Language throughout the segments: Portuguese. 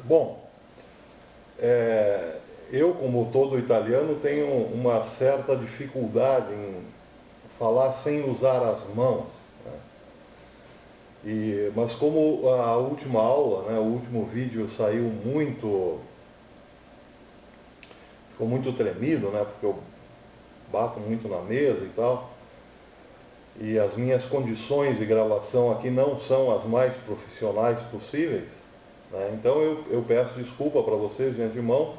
Bom, eu, como todo italiano, tenho uma certa dificuldade em falar sem usar as mãos, né? Mas como a última aula, né, o último vídeo ficou muito tremido, né, porque eu bato muito na mesa e tal, e as minhas condições de gravação aqui não são as mais profissionais possíveis, né? Então eu peço desculpa para vocês de antemão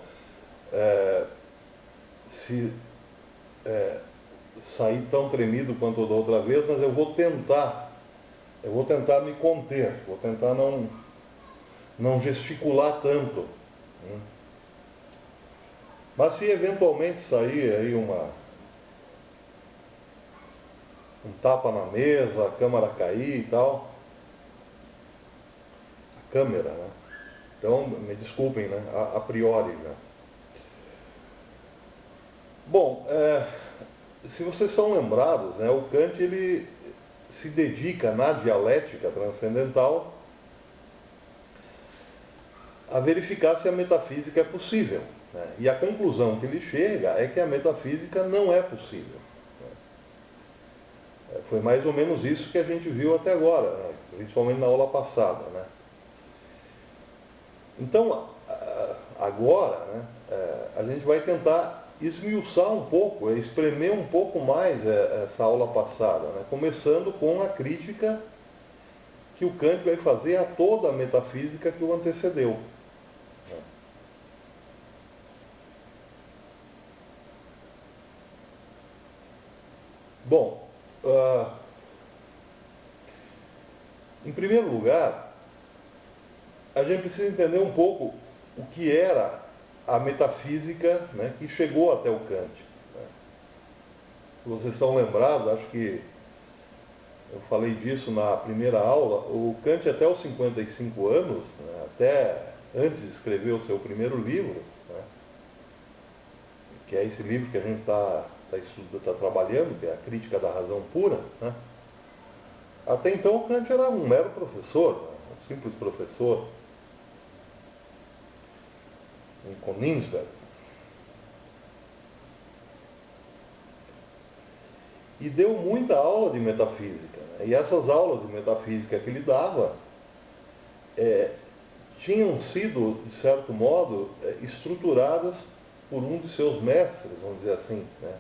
se sair tão tremido quanto da outra vez, mas eu vou tentar me conter, vou tentar não gesticular tanto, né? Mas se eventualmente sair aí um tapa na mesa, a câmera cair e tal, a câmera, né? Então, me desculpem, né? A priori já. Bom, se vocês são lembrados, né, o Kant ele se dedica na dialética transcendental a verificar se a metafísica é possível, né? E a conclusão que ele chega é que a metafísica não é possível, né? Foi mais ou menos isso que a gente viu até agora, né? Principalmente na aula passada, né? Então, agora, né, a gente vai tentar esmiuçar um pouco, espremer um pouco mais essa aula passada, né? Começando com a crítica que o Kant vai fazer a toda a metafísica que o antecedeu, né? Bom, em primeiro lugar, a gente precisa entender um pouco o que era a metafísica, né, que chegou até o Kant, né? Se vocês estão lembrados, acho que eu falei disso na primeira aula, o Kant até os 55 anos, né, até antes de escrever o seu primeiro livro, né, que é esse livro que a gente está trabalhando, que é a Crítica da Razão Pura, né? Até então o Kant era um mero professor, né, um simples professor em Königsberg. E deu muita aula de metafísica, né? E essas aulas de metafísica que ele dava tinham sido, de certo modo, estruturadas por um de seus mestres, vamos dizer assim, né?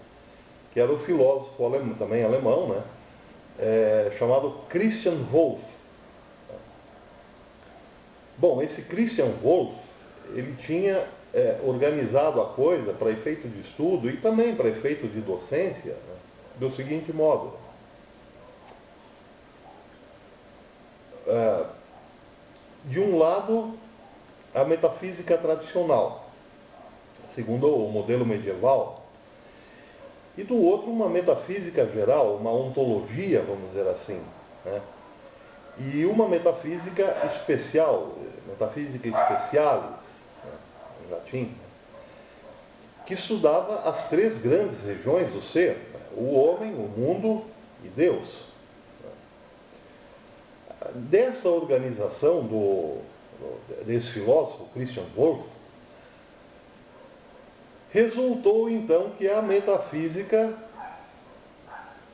Que era o filósofo também alemão, né? Chamado Christian Wolff. Bom, esse Christian Wolff, ele tinha organizado a coisa para efeito de estudo e também para efeito de docência, né, do seguinte modo. De um lado, a metafísica tradicional, segundo o modelo medieval, e do outro, uma metafísica geral, uma ontologia, vamos dizer assim, né? E uma metafísica especial, metafísica specialis, né, em latim, que estudava as três grandes regiões do ser, né? O homem, o mundo e Deus. Dessa organização desse filósofo, Christian Wolff, resultou então que a metafísica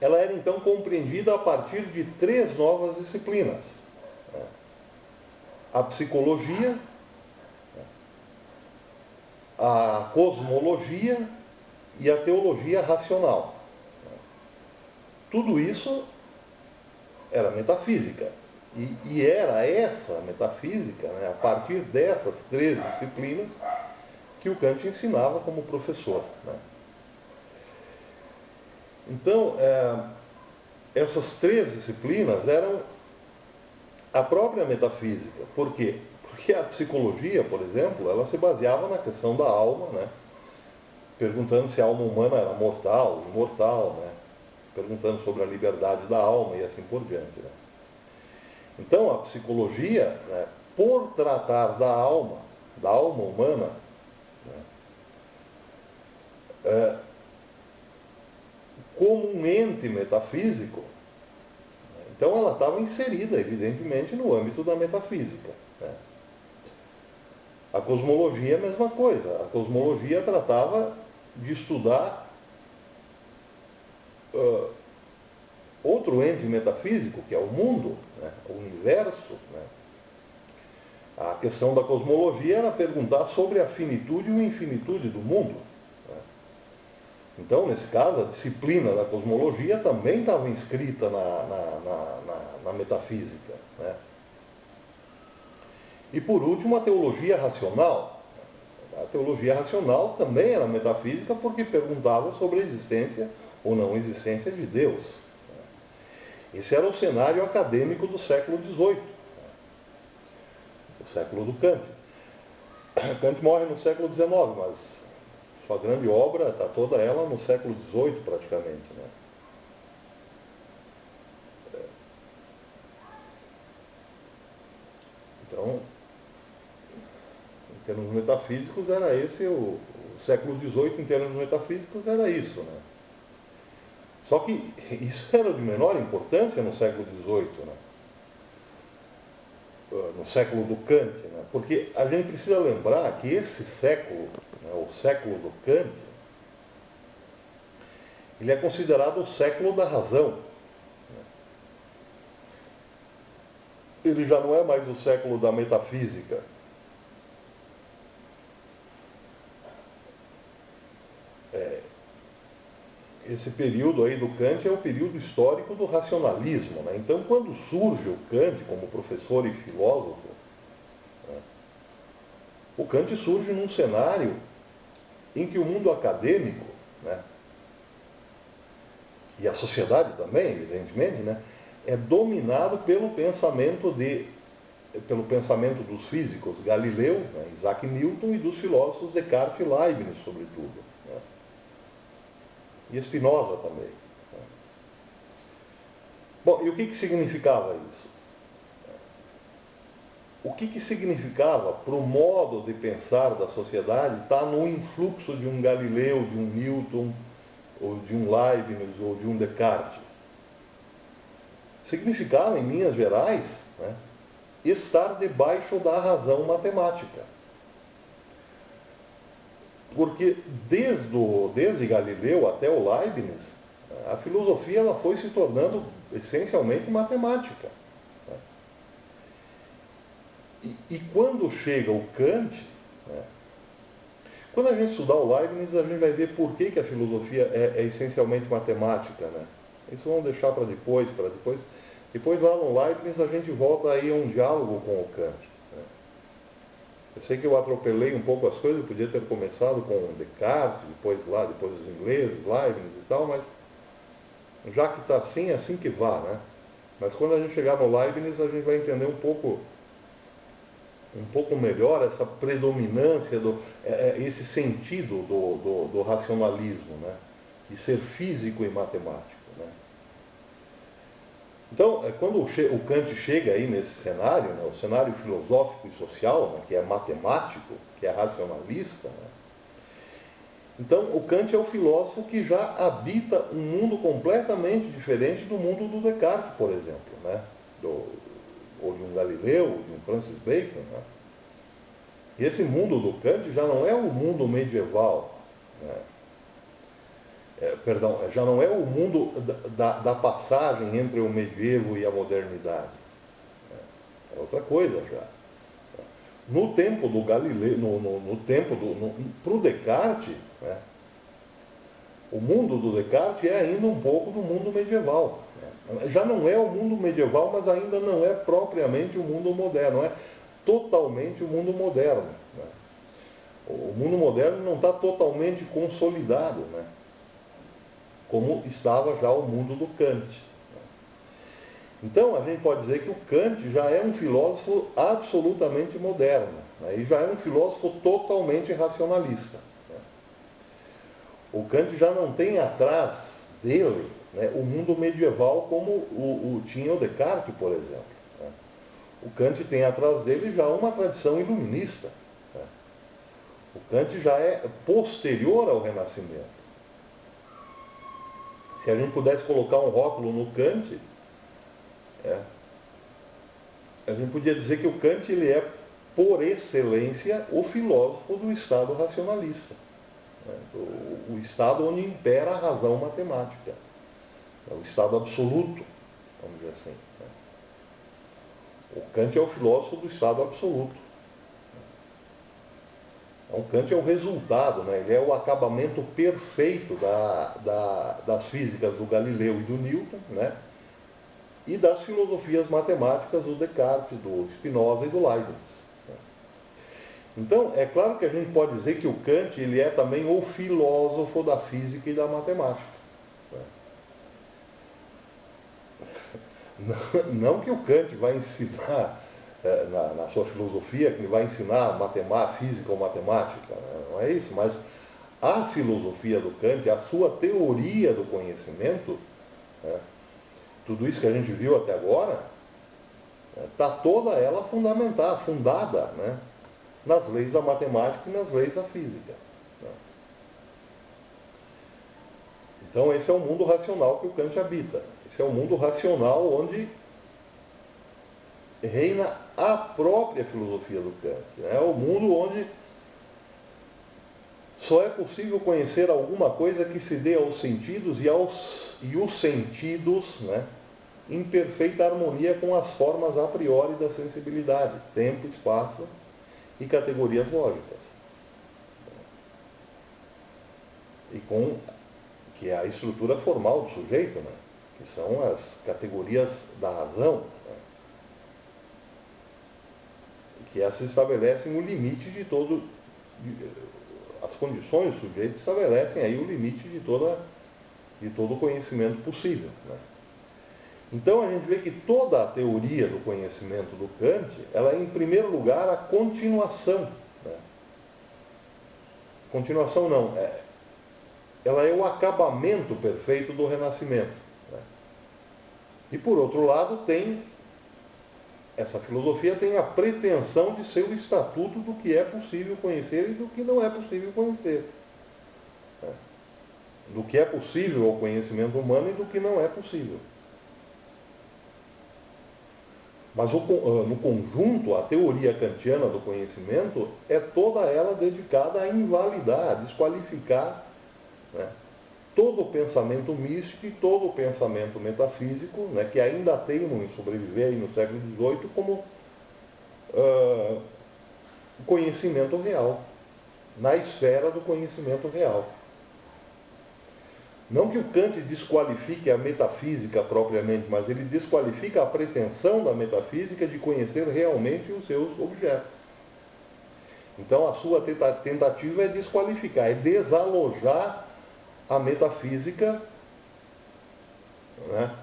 ela era então compreendida a partir de três novas disciplinas: a psicologia, a cosmologia e a teologia racional. Tudo isso era metafísica. E era essa metafísica, né, a partir dessas três disciplinas, que o Kant ensinava como professor, né? Então, essas três disciplinas eram a própria metafísica. Por quê? Porque a psicologia, por exemplo, ela se baseava na questão da alma, né? Perguntando se a alma humana era mortal, imortal, né? Perguntando sobre a liberdade da alma e assim por diante, né? Então, a psicologia, né, por tratar da alma humana, né, como um ente metafísico, então ela estava inserida, evidentemente, no âmbito da metafísica, né? A cosmologia é a mesma coisa. A cosmologia tratava de estudar outro ente metafísico, que é o mundo, né? O universo. Né? A questão da cosmologia era perguntar sobre a finitude e a infinitude do mundo. Né? Então, nesse caso, a disciplina da cosmologia também estava inscrita na metafísica. Né? E, por último, a teologia racional. A teologia racional também era metafísica porque perguntava sobre a existência ou não existência de Deus. Esse era o cenário acadêmico do século XVIII, o século do Kant. Kant morre no século XIX, mas sua grande obra está toda ela no século XVIII, praticamente. Né? Então, em termos metafísicos, era esse o século XVIII, em termos metafísicos, era isso. Né? Só que isso era de menor importância no século XVIII, né? No século do Kant, né? Porque a gente precisa lembrar que esse século, né, o século do Kant, ele é considerado o século da razão. Né? Ele já não é mais o século da metafísica. Esse período aí do Kant é o período histórico do racionalismo. Né? Então, quando surge o Kant como professor e filósofo, né, o Kant surge num cenário em que o mundo acadêmico, né, e a sociedade também, evidentemente, né, é dominado pelo pensamento dos físicos Galileu, né, Isaac Newton, e dos filósofos Descartes e Leibniz, sobretudo. Né? E Spinoza também. Né? Bom, e o que significava isso? O que significava para o modo de pensar da sociedade estar no influxo de um Galileu, de um Newton, ou de um Leibniz, ou de um Descartes? Significava, em linhas gerais, né, estar debaixo da razão matemática. Porque desde Galileu até o Leibniz, a filosofia ela foi se tornando essencialmente matemática. Né? E quando chega o Kant, né, quando a gente estudar o Leibniz, a gente vai ver por que a filosofia é essencialmente matemática. Né? Isso vamos deixar para depois. Depois lá no Leibniz a gente volta aí a um diálogo com o Kant. Né? Eu sei que eu atropelei um pouco as coisas, eu podia ter começado com Descartes, depois os ingleses, Leibniz e tal, mas já que está assim, é assim que vá, né? Mas quando a gente chegar no Leibniz, a gente vai entender um pouco melhor essa predominância, esse sentido do racionalismo, né? De ser físico e matemático. Né? Então, quando o Kant chega aí nesse cenário, né, o cenário filosófico e social, né, que é matemático, que é racionalista, né, então o Kant é o filósofo que já habita um mundo completamente diferente do mundo do Descartes, por exemplo, né, ou de um Galileu, ou de um Francis Bacon. Né. E esse mundo do Kant já não é o mundo medieval, né, já não é o mundo da passagem entre o medievo e a modernidade. É outra coisa já. No tempo do Galileu, para o Descartes, né, o mundo do Descartes é ainda um pouco do mundo medieval. Né? Já não é o mundo medieval, mas ainda não é propriamente o mundo moderno, não é totalmente o mundo moderno. Né? O mundo moderno não está totalmente consolidado, né? Como estava já o mundo do Kant. Então, a gente pode dizer que o Kant já é um filósofo absolutamente moderno, né? E já é um filósofo totalmente racionalista. Né? O Kant já não tem atrás dele, né, o mundo medieval como tinha o Descartes, por exemplo. Né? O Kant tem atrás dele já uma tradição iluminista. Né? O Kant já é posterior ao Renascimento. Se a gente pudesse colocar um rótulo no Kant, a gente podia dizer que o Kant ele é por excelência, o filósofo do Estado racionalista, né? O Estado onde impera a razão matemática, o Estado absoluto, vamos dizer assim, né? O Kant é o filósofo do Estado absoluto. O Kant é o resultado, né? Ele é o acabamento perfeito das físicas do Galileu e do Newton, né? E das filosofias matemáticas do Descartes, do Spinoza e do Leibniz. Né? Então, é claro que a gente pode dizer que o Kant ele é também o filósofo da física e da matemática. Né? Não que o Kant vai ensinar na sua filosofia, que ele vai ensinar física ou matemática, né? Não é isso, mas a filosofia do Kant, a sua teoria do conhecimento, né? Tudo isso que a gente viu até agora, está toda ela fundada, né? Nas leis da matemática e nas leis da física. Né? Então esse é o mundo racional que o Kant habita. Esse é o mundo racional onde reina a própria filosofia do Kant. É o mundo onde só é possível conhecer alguma coisa que se dê aos sentidos e os sentidos, né, em perfeita harmonia com as formas a priori da sensibilidade, tempo, espaço e categorias lógicas. E com que é a estrutura formal do sujeito, né, que são as categorias da razão, né, que essas estabelecem o limite de todo, as condições do sujeito estabelecem aí o limite de todo o conhecimento possível. Né? Então a gente vê que toda a teoria do conhecimento do Kant, ela é em primeiro lugar a continuação. Né? Continuação não, ela é o acabamento perfeito do Renascimento. Né? E por outro lado essa filosofia tem a pretensão de ser o estatuto do que é possível conhecer e do que não é possível conhecer. Né? Do que é possível ao conhecimento humano e do que não é possível. Mas no conjunto, a teoria kantiana do conhecimento é toda ela dedicada a invalidar, a desqualificar, né, todo o pensamento místico e todo o pensamento metafísico, né, que ainda teimam em sobreviver aí no século XVIII como conhecimento real, na esfera do conhecimento real. Não que o Kant desqualifique a metafísica propriamente, mas ele desqualifica a pretensão da metafísica de conhecer realmente os seus objetos. Então a sua tentativa é desqualificar, é desalojar a metafísica, né,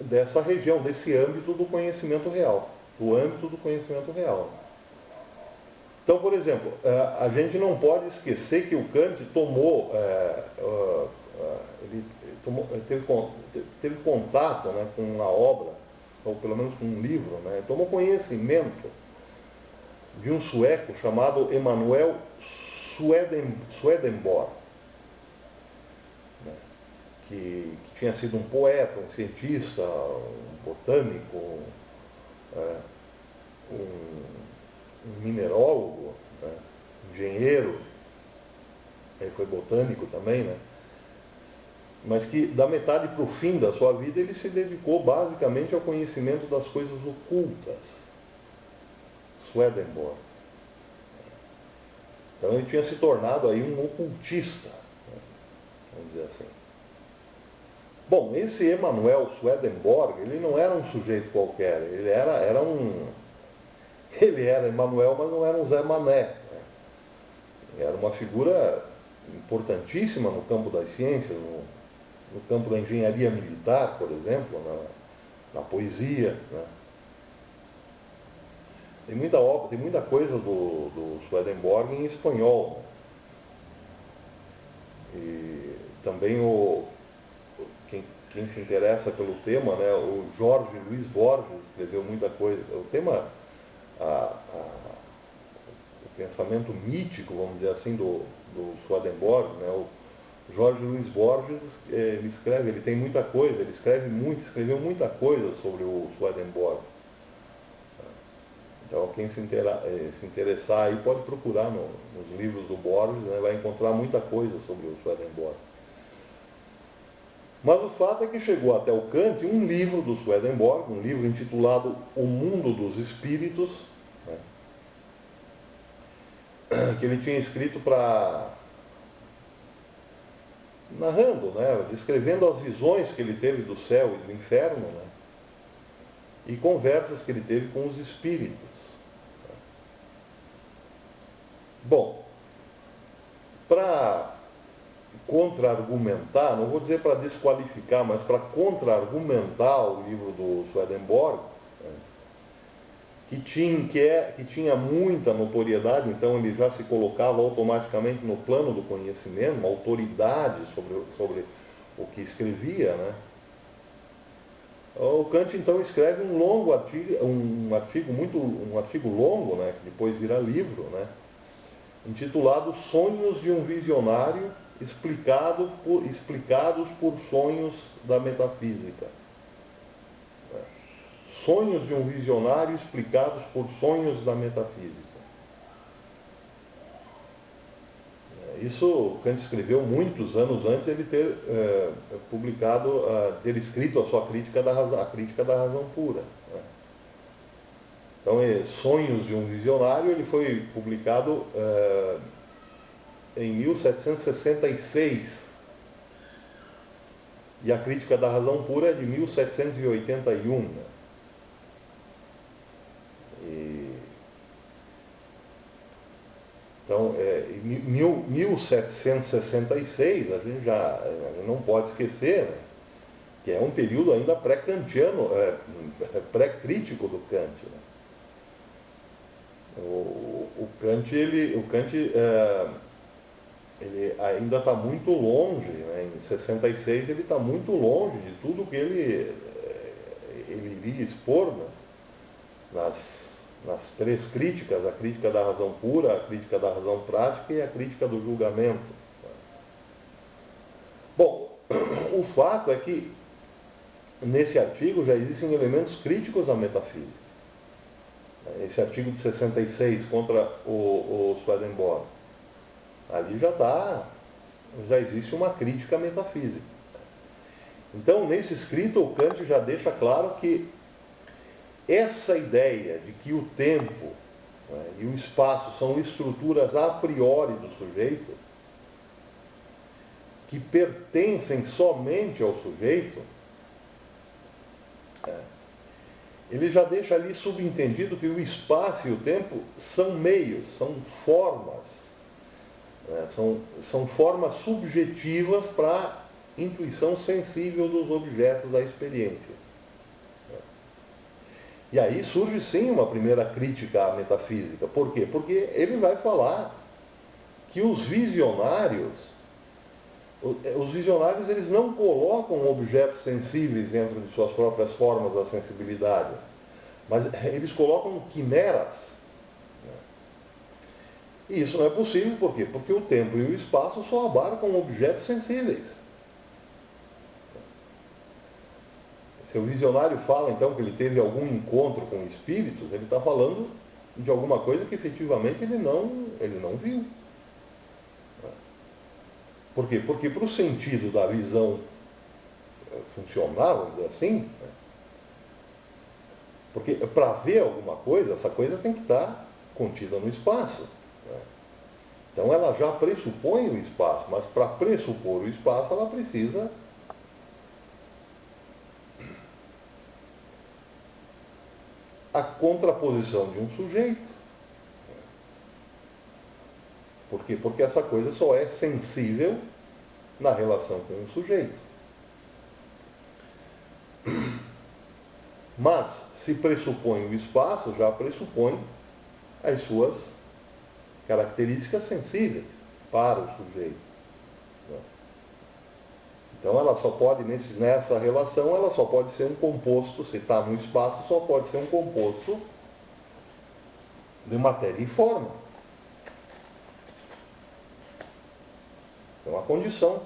dessa região, desse âmbito do conhecimento real, do âmbito do conhecimento real. Então, por exemplo, a gente não pode esquecer que o Kant teve contato, né, com uma obra, ou pelo menos com um livro, né, tomou conhecimento de um sueco chamado Emanuel Swedenborg, né, que tinha sido um poeta, um cientista, um botânico, um minerólogo, né, engenheiro, ele foi botânico também, né, mas que da metade para o fim da sua vida ele se dedicou basicamente ao conhecimento das coisas ocultas. Swedenborg. Então ele tinha se tornado aí um ocultista, né, vamos dizer assim. Bom, esse Emanuel Swedenborg, ele não era um sujeito qualquer, ele era Emanuel, mas não era um Zé Mané. Né? Era uma figura importantíssima no campo das ciências, no campo da engenharia militar, por exemplo, na poesia. Né? Tem muita obra, tem muita coisa do Swedenborg em espanhol. Né? E também quem se interessa pelo tema, né, o Jorge Luiz Borges escreveu muita coisa. O tema, o pensamento mítico, vamos dizer assim, do Swedenborg, né, o Jorge Luiz Borges, ele tem muita coisa, ele escreveu muita coisa sobre o Swedenborg. Então, quem se interessar aí pode procurar nos livros do Borges, né, vai encontrar muita coisa sobre o Swedenborg. Mas o fato é que chegou até o Kant um livro do Swedenborg, um livro intitulado O Mundo dos Espíritos, né, que ele tinha escrito narrando, né, descrevendo as visões que ele teve do céu e do inferno, né, e conversas que ele teve com os espíritos. Bom, para contra-argumentar, não vou dizer para desqualificar, mas para contra-argumentar o livro do Swedenborg, né, que tinha muita notoriedade, então ele já se colocava automaticamente no plano do conhecimento, uma autoridade sobre o que escrevia, né? O Kant então escreve um longo artigo, um artigo longo, né, que depois vira livro, né, intitulado Sonhos de um Visionário explicados por sonhos da metafísica. Sonhos de um visionário explicados por sonhos da metafísica. Isso Kant escreveu muitos anos antes de ele ter ter escrito a sua crítica da razão pura. Né? Então, Sonhos de um Visionário, ele foi publicado em 1766. E a Crítica da Razão Pura é de 1781. Né? Então, em 1766, a gente não pode esquecer, né, que é um período ainda pré-kantiano, pré-crítico do Kant. Né? O Kant ele ainda está muito longe, né? Em 66 ele está muito longe de tudo que ele iria expor, né? nas três críticas, a crítica da razão pura, a crítica da razão prática e a crítica do julgamento. Bom, o fato é que nesse artigo já existem elementos críticos à metafísica. Esse artigo de 66 contra o Swedenborg, ali já existe uma crítica metafísica. Então, nesse escrito, o Kant já deixa claro que essa ideia de que o tempo, né, e o espaço são estruturas a priori do sujeito, que pertencem somente ao sujeito, ele já deixa ali subentendido que o espaço e o tempo são meios, são formas, né, são formas subjetivas para a intuição sensível dos objetos da experiência. E aí surge sim uma primeira crítica à metafísica. Por quê? Porque ele vai falar que os visionários eles não colocam objetos sensíveis dentro de suas próprias formas da sensibilidade, mas eles colocam quimeras. E isso não é possível, por quê? Porque o tempo e o espaço só abarcam objetos sensíveis. Se o visionário fala, então, que ele teve algum encontro com espíritos, ele está falando de alguma coisa que efetivamente ele não viu. Por quê? Porque para o sentido da visão funcionar, vamos dizer assim, porque para ver alguma coisa, essa coisa tem que estar contida no espaço. Então ela já pressupõe o espaço, mas para pressupor o espaço ela precisa a contraposição de um sujeito. Por quê? Porque essa coisa só é sensível na relação com um sujeito. Mas, se pressupõe o espaço, já pressupõe as suas características sensíveis para o sujeito. Então, ela só pode, nessa relação, ela só pode ser um composto, se está no espaço, só pode ser um composto de matéria e forma. É uma condição.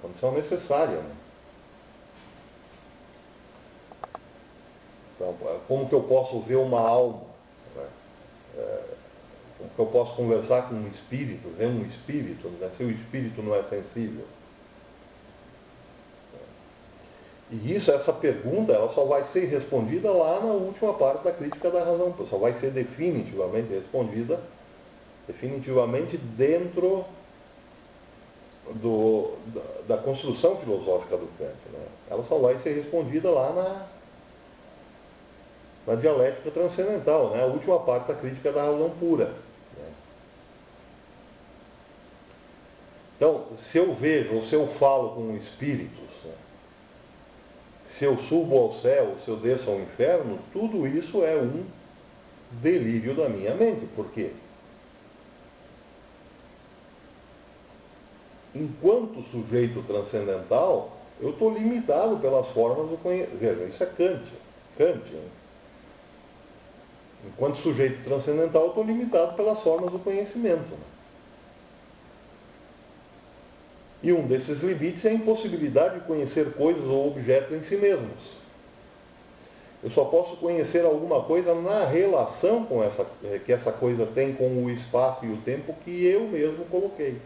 condição necessária, né? Então, como que eu posso ver uma alma? Né? Como que eu posso conversar com um espírito, ver um espírito, né? Se o espírito não é sensível? E essa pergunta, ela só vai ser respondida lá na última parte da crítica da razão, só vai ser definitivamente respondida, definitivamente dentro da construção filosófica do Kant, né? Ela só vai ser respondida lá na dialética transcendental, né? A última parte da crítica da razão pura, né? Então, se eu vejo ou se eu falo com espíritos, né? Se eu subo ao céu, se eu desço ao inferno, tudo isso é um delírio da minha mente. Por quê? Enquanto sujeito transcendental, eu estou limitado pelas formas do conhecimento. Veja, isso é Kant. Né? Enquanto sujeito transcendental, eu estou limitado pelas formas do conhecimento. Né? E um desses limites é a impossibilidade de conhecer coisas ou objetos em si mesmos. Eu só posso conhecer alguma coisa na relação que essa coisa tem com o espaço e o tempo que eu mesmo coloquei.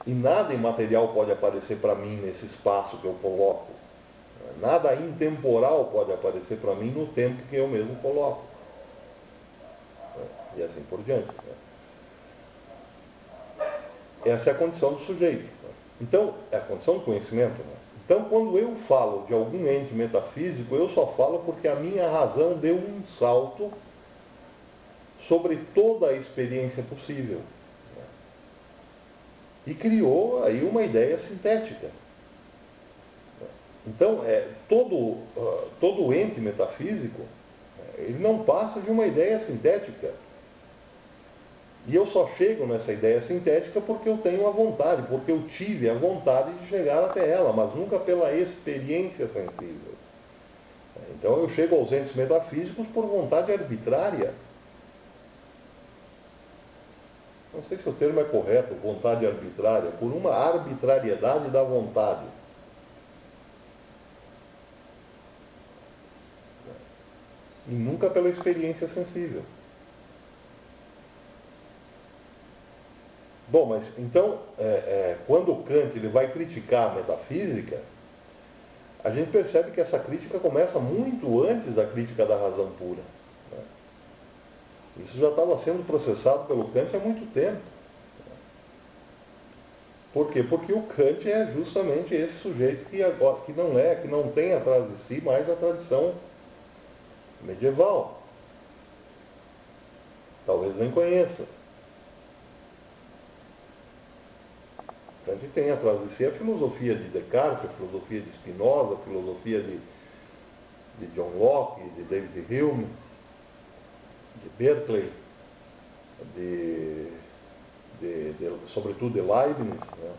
E nada imaterial pode aparecer para mim nesse espaço que eu coloco. Nada intemporal pode aparecer para mim no tempo que eu mesmo coloco. E assim por diante. Essa é a condição do sujeito. Então, é a condição do conhecimento. Então, quando eu falo de algum ente metafísico, eu só falo porque a minha razão deu um salto sobre toda a experiência possível. E criou aí uma ideia sintética. Então, todo ente metafísico, ele não passa de uma ideia sintética. E eu só chego nessa ideia sintética porque eu tenho a vontade, porque eu tive a vontade de chegar até ela, mas nunca pela experiência sensível. Então eu chego aos entes metafísicos por vontade arbitrária. Não sei se o termo é correto, vontade arbitrária, por uma arbitrariedade da vontade. E nunca pela experiência sensível. Bom, mas então, quando o Kant ele vai criticar a metafísica, a gente percebe que essa crítica começa muito antes da crítica da razão pura. Né? Isso já estava sendo processado pelo Kant há muito tempo. Por quê? Porque o Kant é justamente esse sujeito que não tem atrás de si mais a tradição medieval. Talvez nem conheça. Kant tem atrás de si a filosofia de Descartes, a filosofia de Spinoza, a filosofia de John Locke, de David Hume, de Berkeley, sobretudo de Leibniz. Né?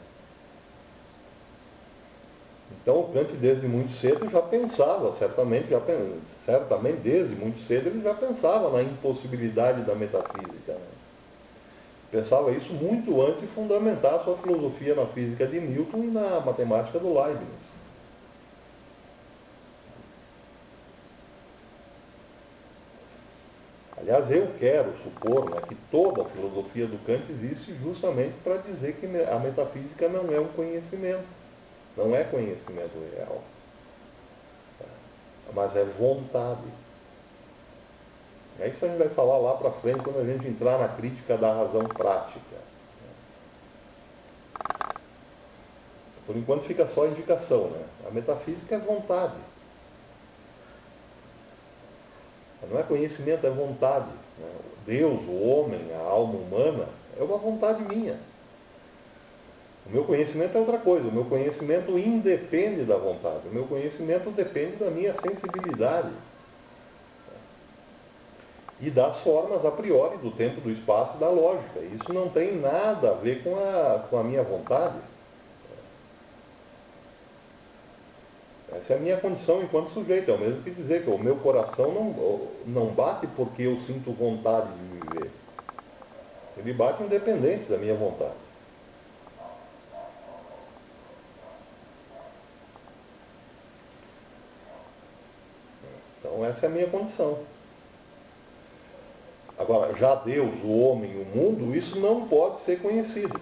Então o Kant desde muito cedo já pensava, certamente desde muito cedo ele já pensava na impossibilidade da metafísica. Né? Pensava isso muito antes de fundamentar sua filosofia na física de Newton e na matemática do Leibniz. Aliás, eu quero supor, né, que toda a filosofia do Kant existe justamente para dizer que a metafísica não é um conhecimento, não é conhecimento real, mas é vontade. Isso a gente vai falar lá para frente quando a gente entrar na crítica da razão prática. Por enquanto fica só a indicação, né? A metafísica é vontade. Não é conhecimento, é vontade. Né? Deus, o homem, a alma humana, é uma vontade minha. O meu conhecimento é outra coisa. O meu conhecimento independe da vontade. O meu conhecimento depende da minha sensibilidade. E das formas a priori do tempo, do espaço e da lógica. Isso não tem nada a ver com a minha vontade. Essa é a minha condição enquanto sujeito. É o mesmo que dizer que o meu coração não bate porque eu sinto vontade de viver. Ele bate independente da minha vontade. Então essa é a minha condição. Agora, já Deus, o homem e o mundo, isso não pode ser conhecido.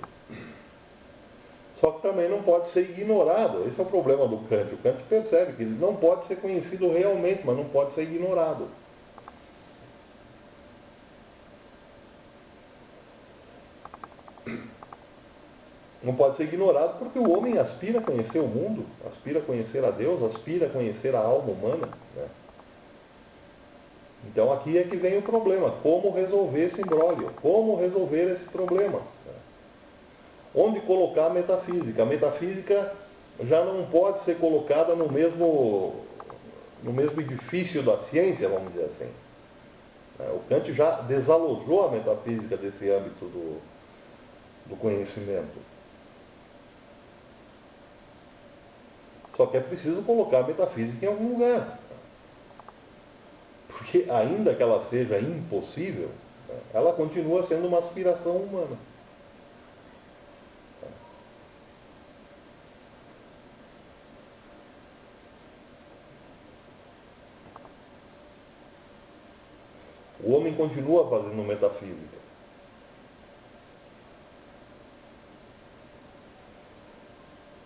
Só que também não pode ser ignorado. Esse é o problema do Kant. O Kant percebe que ele não pode ser conhecido realmente, mas não pode ser ignorado. Não pode ser ignorado porque o homem aspira a conhecer o mundo, aspira a conhecer a Deus, aspira a conhecer a alma humana, né? Então aqui é que vem o problema. Como resolver esse imbróglio? Como resolver esse problema? Onde colocar a metafísica? A metafísica já não pode ser colocada no mesmo edifício da ciência, vamos dizer assim. O Kant já desalojou a metafísica desse âmbito do conhecimento. Só que é preciso colocar a metafísica em algum lugar. Porque ainda que ela seja impossível, ela continua sendo uma aspiração humana. O homem continua fazendo metafísica.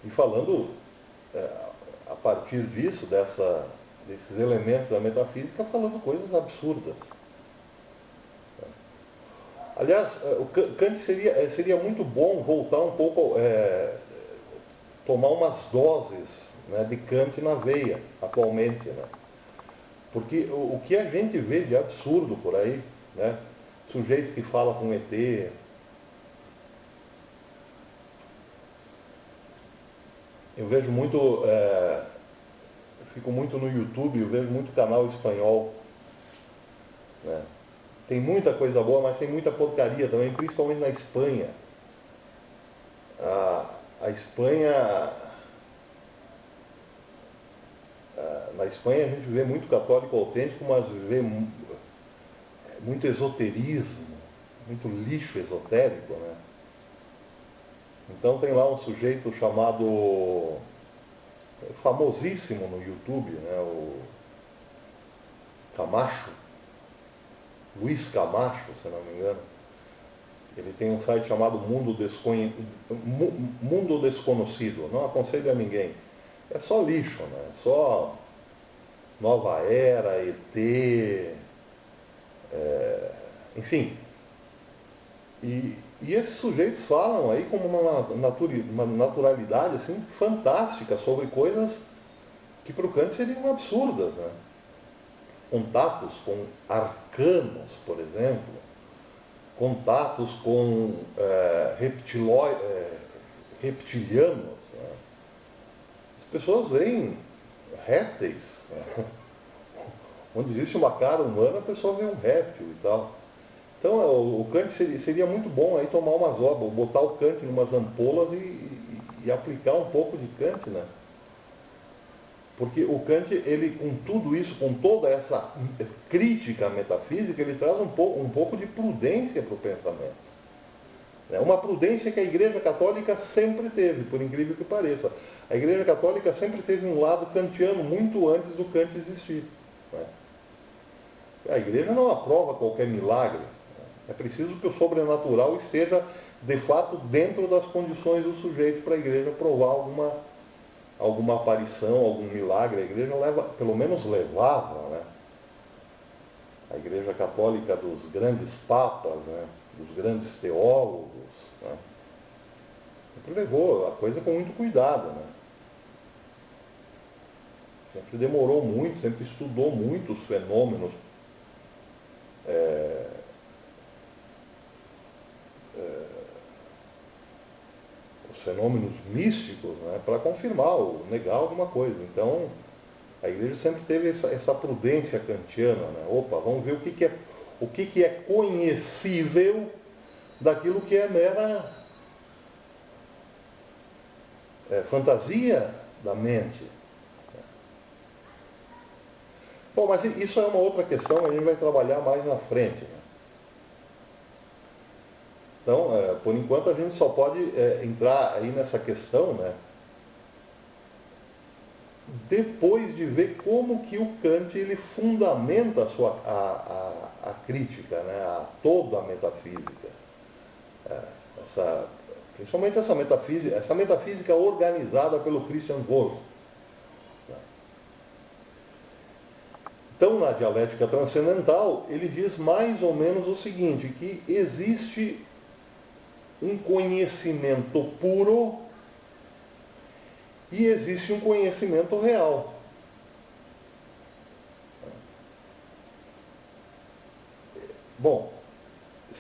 E falando, a partir disso, desses elementos da metafísica, falando coisas absurdas. Aliás, o Kant seria muito bom voltar um pouco, tomar umas doses, né, de Kant na veia, atualmente, né? Porque o que a gente vê de absurdo por aí, né? Sujeito que fala com ET. Eu vejo muito, eu fico muito no YouTube, eu vejo muito canal espanhol, né? Tem muita coisa boa, mas tem muita porcaria também, principalmente na Espanha. A Espanha, na Espanha a gente vê muito católico autêntico, mas vê muito esoterismo, muito lixo esotérico, né? Então tem lá um sujeito chamado, famosíssimo no YouTube, né, o Camacho, Luiz Camacho, se não me engano. Ele tem um site chamado Mundo Desconhecido. Não aconselho a ninguém. É só lixo, né? Só Nova Era, ET, enfim. E esses sujeitos falam aí com uma naturalidade assim, fantástica sobre coisas que para o Kant seriam absurdas, né? Contatos com arcanos, por exemplo, contatos com reptilianos. Né? As pessoas veem répteis. Né? Onde existe uma cara humana, a pessoa vê um réptil e tal. Então o Kant seria muito bom aí tomar umas obras, botar o Kant em umas ampolas e aplicar um pouco de Kant, né? Porque o Kant, ele, com tudo isso, com toda essa crítica metafísica, ele traz um pouco de prudência para o pensamento. É uma prudência que a Igreja Católica sempre teve, por incrível que pareça. A Igreja Católica sempre teve um lado kantiano muito antes do Kant existir. Né? A Igreja não aprova qualquer milagre. É preciso que o sobrenatural esteja, de fato, dentro das condições do sujeito para a Igreja provar alguma aparição, algum milagre. A Igreja pelo menos levava, né? A Igreja Católica dos grandes papas, né? Dos grandes teólogos, né? Sempre levou a coisa com muito cuidado, né? Sempre demorou muito, sempre estudou muito os fenômenos místicos, né, para confirmar ou negar alguma coisa. Então, a Igreja sempre teve essa prudência kantiana, né? Opa, vamos ver o que é conhecível daquilo que é mera fantasia da mente. Bom, mas isso é uma outra questão, a gente vai trabalhar mais na frente, né? Então, por enquanto a gente só pode entrar aí nessa questão, né, depois de ver como que o Kant ele fundamenta a crítica, né, a toda a metafísica. Principalmente essa metafísica organizada pelo Christian Wolff. Então, na dialética transcendental, ele diz mais ou menos o seguinte, que existe um conhecimento puro e existe um conhecimento real. Bom,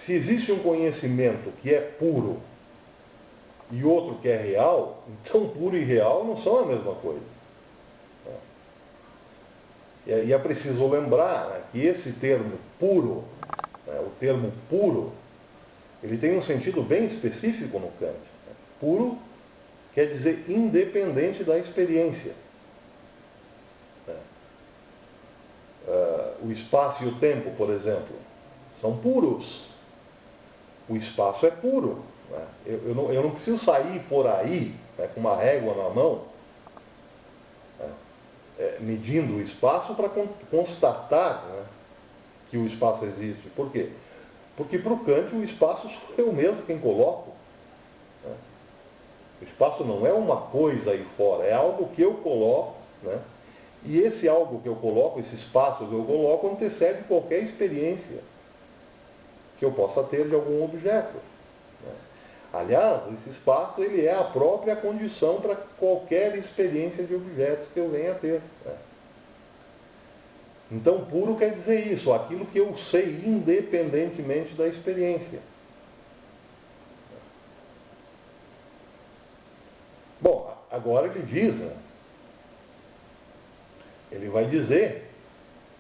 se existe um conhecimento que é puro e outro que é real, então puro e real não são a mesma coisa. E é preciso lembrar, né, que esse termo puro, né, o termo puro, ele tem um sentido bem específico no Kant. Puro quer dizer independente da experiência. O espaço e o tempo, por exemplo, são puros. O espaço é puro. Né? Eu não preciso sair por aí, né, com uma régua na mão, medindo o espaço para constatar, né, que o espaço existe. Por quê? Porque para o Kant o espaço sou eu mesmo quem coloco. Né? O espaço não é uma coisa aí fora, é algo que eu coloco, né? E esse algo que eu coloco, esse espaço que eu coloco, antecede qualquer experiência que eu possa ter de algum objeto. Né? Aliás, esse espaço ele é a própria condição para qualquer experiência de objetos que eu venha a ter. Né? Então, puro quer dizer isso, aquilo que eu sei independentemente da experiência. Bom, agora ele diz, né? Ele vai dizer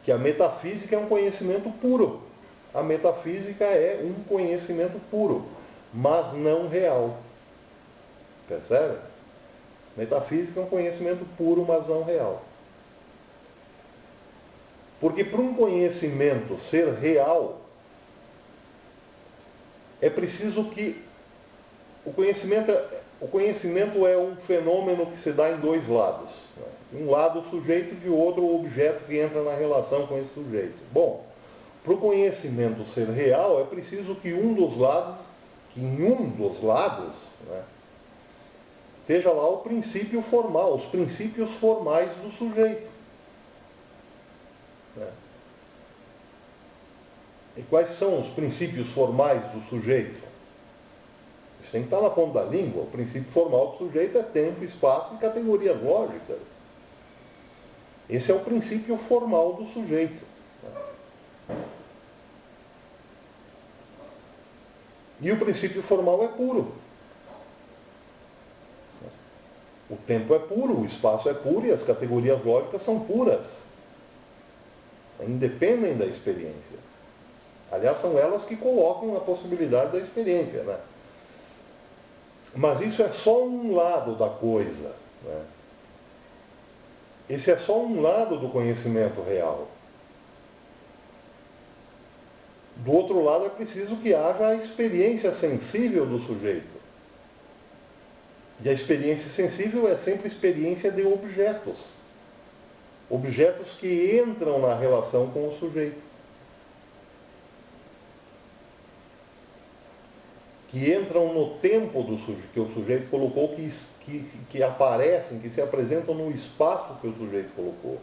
que a metafísica é um conhecimento puro. A metafísica é um conhecimento puro, mas não real. Percebe? Metafísica é um conhecimento puro, mas não real. Porque para um conhecimento ser real, é preciso que o conhecimento é um fenômeno que se dá em dois lados. Um lado o sujeito, de outro o objeto que entra na relação com esse sujeito. Bom, para o conhecimento ser real, é preciso que em um dos lados, né, esteja lá o princípio formal, os princípios formais do sujeito. Né? E quais são os princípios formais do sujeito? Isso tem que estar na ponta da língua. O princípio formal do sujeito é tempo, espaço e categorias lógicas. Esse é o princípio formal do sujeito. E o princípio formal é puro. O tempo é puro, o espaço é puro e as categorias lógicas são puras. Independem da experiência. Aliás, são elas que colocam a possibilidade da experiência. Né? Mas isso é só um lado da coisa. Né? Esse é só um lado do conhecimento real. Do outro lado, é preciso que haja a experiência sensível do sujeito. E a experiência sensível é sempre experiência de objetos. Objetos que entram na relação com o sujeito. Que entram no tempo do sujeito, que o sujeito colocou, que aparecem, que se apresentam no espaço que o sujeito colocou.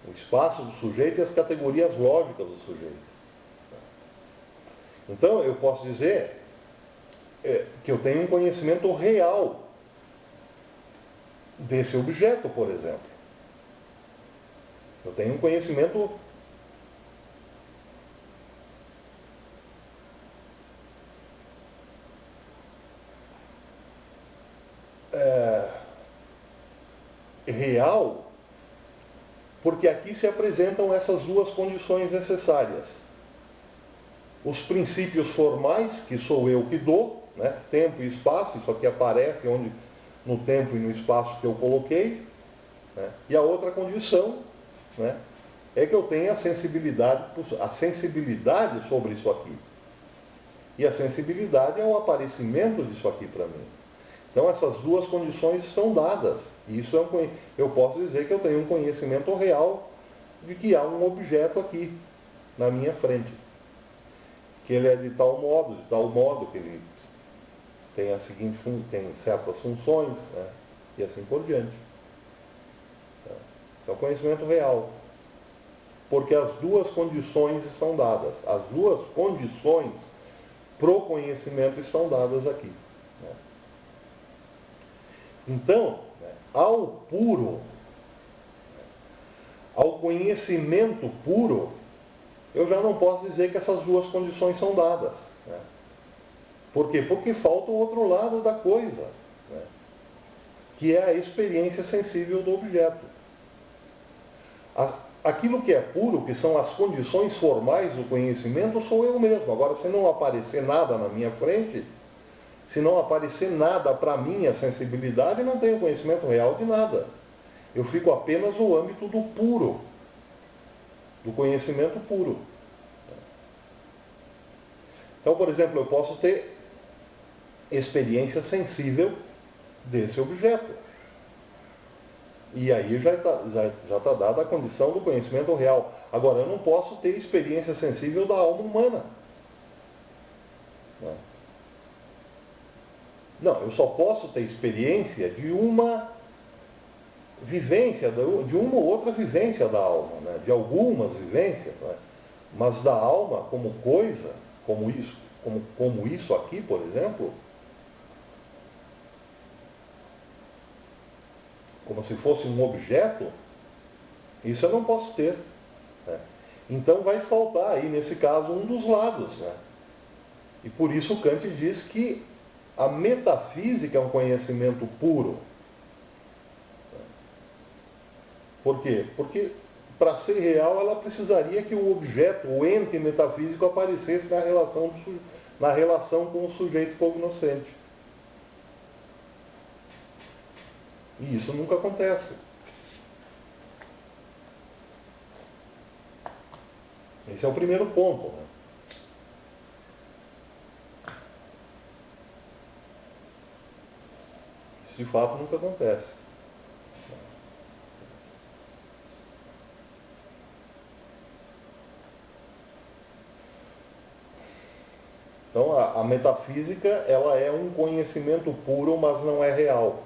O espaço do sujeito e as categorias lógicas do sujeito. Então, eu posso dizer que eu tenho um conhecimento real desse objeto, por exemplo. Eu tenho um conhecimento real, porque aqui se apresentam essas duas condições necessárias. Os princípios formais, que sou eu que dou, né? Tempo e espaço, isso aqui aparece no tempo e no espaço que eu coloquei, né? E a outra condição, né, é que eu tenha a sensibilidade sobre isso aqui. E a sensibilidade é o aparecimento disso aqui para mim. Então essas duas condições estão dadas. E isso eu posso dizer que eu tenho um conhecimento real de que há um objeto aqui na minha frente. Que ele é de tal modo que ele tem certas funções, né, e assim por diante. É o conhecimento real. Porque as duas condições estão dadas. As duas condições pro conhecimento estão dadas aqui. Né? Então, né, ao conhecimento puro, eu já não posso dizer que essas duas condições são dadas. Né? Por quê? Porque falta o outro lado da coisa, né? Que é a experiência sensível do objeto. Aquilo que é puro, que são as condições formais do conhecimento, sou eu mesmo. Agora, se não aparecer nada na minha frente, se não aparecer nada para mim, a sensibilidade, não tenho conhecimento real de nada. Eu fico apenas no âmbito do puro, do conhecimento puro. Então, por exemplo, eu posso ter experiência sensível desse objeto. E aí já está dada a condição do conhecimento real. Agora, eu não posso ter experiência sensível da alma humana. Não, eu só posso ter experiência de uma vivência, de uma ou outra vivência da alma, né? De algumas vivências, né? Mas da alma como coisa, como isso aqui, por exemplo, como se fosse um objeto, isso eu não posso ter. Né? Então vai faltar aí, nesse caso, um dos lados. Né? E por isso Kant diz que a metafísica é um conhecimento puro. Por quê? Porque para ser real ela precisaria que o objeto, o ente metafísico, aparecesse na relação com o sujeito cognoscente. E isso nunca acontece. Esse é o primeiro ponto. Né? Isso de fato nunca acontece. Então a metafísica ela é um conhecimento puro, mas não é real.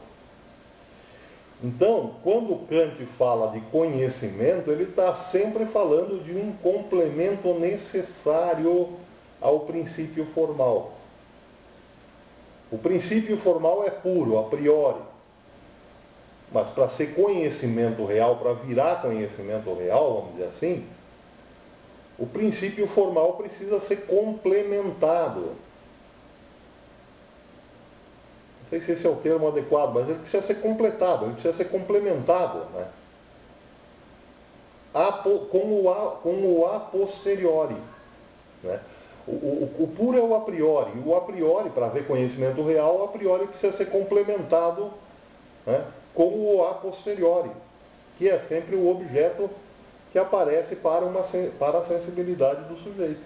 Então, quando Kant fala de conhecimento, ele está sempre falando de um complemento necessário ao princípio formal. O princípio formal é puro, a priori. Mas para ser conhecimento real, para virar conhecimento real, vamos dizer assim, o princípio formal precisa ser complementado. Não sei se esse é o termo adequado, mas ele precisa ser completado, ele precisa ser complementado, né? Com o a posteriori. Né? O puro é o a priori. O a priori, para ver conhecimento real, o a priori precisa ser complementado, né, com o a posteriori, que é sempre o objeto que aparece para a sensibilidade do sujeito.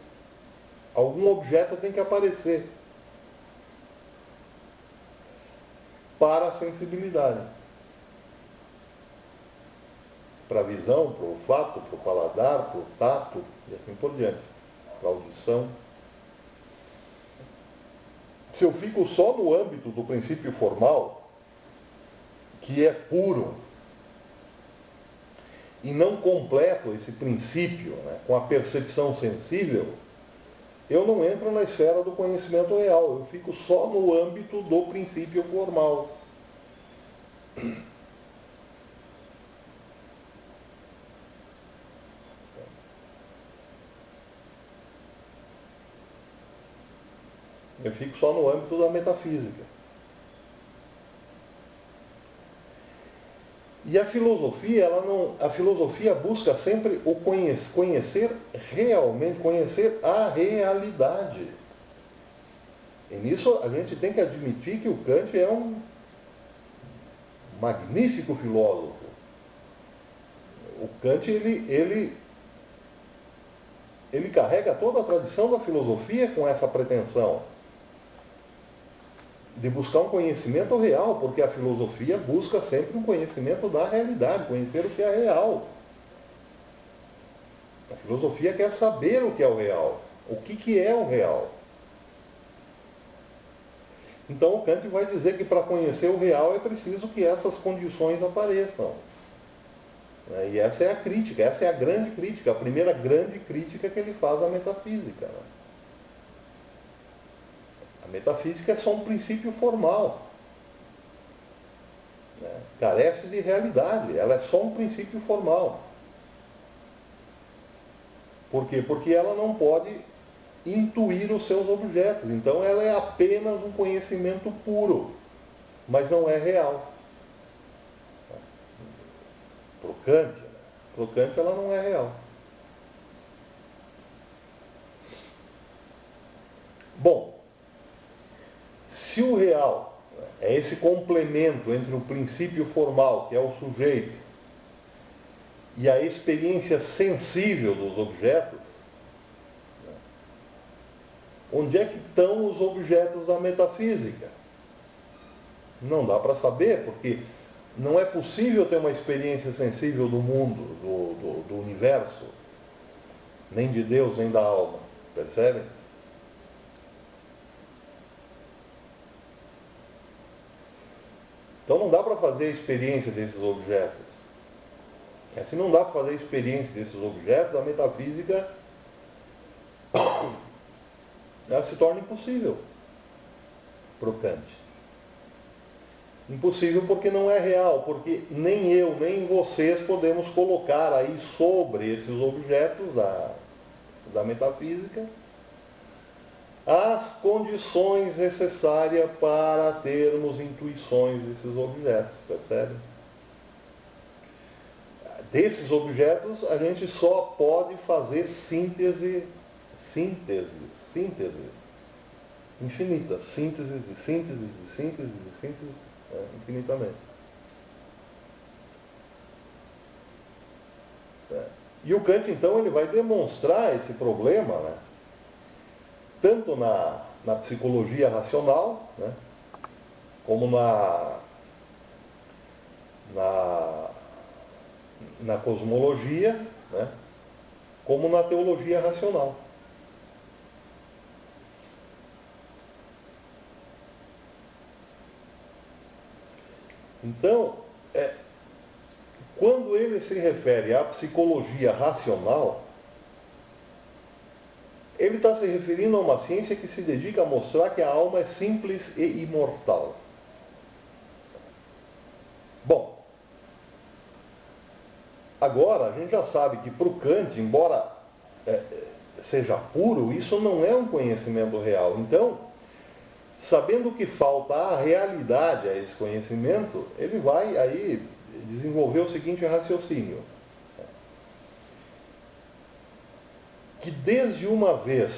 Algum objeto tem que aparecer para a sensibilidade. Para a visão, para o olfato, para o paladar, para o tato, e assim por diante. Para a audição. Se eu fico só no âmbito do princípio formal, que é puro, e não completo esse princípio, né, com a percepção sensível, eu não entro na esfera do conhecimento real, eu fico só no âmbito do princípio formal. Eu fico só no âmbito da metafísica. E a filosofia busca sempre o conhecer realmente, conhecer a realidade. E nisso a gente tem que admitir que o Kant é um magnífico filósofo. O Kant, ele carrega toda a tradição da filosofia com essa pretensão de buscar um conhecimento real, porque a filosofia busca sempre um conhecimento da realidade, conhecer o que é real. A filosofia quer saber o que é o real, o que é o real. Então o Kant vai dizer que para conhecer o real é preciso que essas condições apareçam. E essa é a crítica, essa é a grande crítica, a primeira grande crítica que ele faz à metafísica. A metafísica é só um princípio formal. Carece de realidade, ela é só um princípio formal. Por quê? Porque ela não pode intuir os seus objetos. Então ela é apenas um conhecimento puro, mas não é real. Para o Kant ela não é real. Bom, se o real é esse complemento entre o princípio formal, que é o sujeito, e a experiência sensível dos objetos, onde é que estão os objetos da metafísica? Não dá para saber, porque não é possível ter uma experiência sensível do mundo, do universo, nem de Deus, nem da alma. Percebem? Então não dá para fazer a experiência desses objetos. Se não dá para fazer a experiência desses objetos, a metafísica ela se torna impossível para o Kant. Impossível porque não é real, porque nem eu, nem vocês podemos colocar aí sobre esses objetos da metafísica as condições necessárias para termos intuições desses objetos, percebe? Desses objetos a gente só pode fazer sínteses infinitas, sínteses de sínteses de sínteses de sínteses, infinitamente. E o Kant, então, ele vai demonstrar esse problema, né, tanto na psicologia racional, né, como na cosmologia, né, como na teologia racional. Então, quando ele se refere à psicologia racional, ele está se referindo a uma ciência que se dedica a mostrar que a alma é simples e imortal. Bom, agora a gente já sabe que para o Kant, embora seja puro, isso não é um conhecimento real. Então, sabendo que falta a realidade a esse conhecimento, ele vai aí desenvolver o seguinte raciocínio: que desde uma vez